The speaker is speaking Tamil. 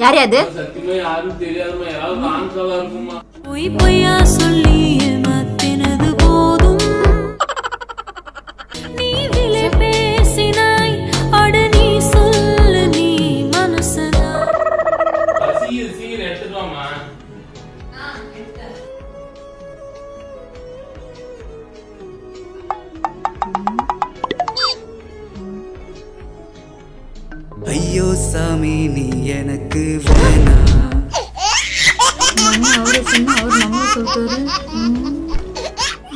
யாரு அது? சத்தியமா யாரும் தெரியாதமா, யாராவது ஆன்சலா இருக்குமா? பொய் பொய்யா சொல்லி ஏமாத்தினது போதும். நீ விலை பேசினாய், அட நீ சொல்லு, நீ மனசனா? சீர் எடுத்துட்டு வாமா. ஐயோ சாமி நீ எனக்கு வேணா.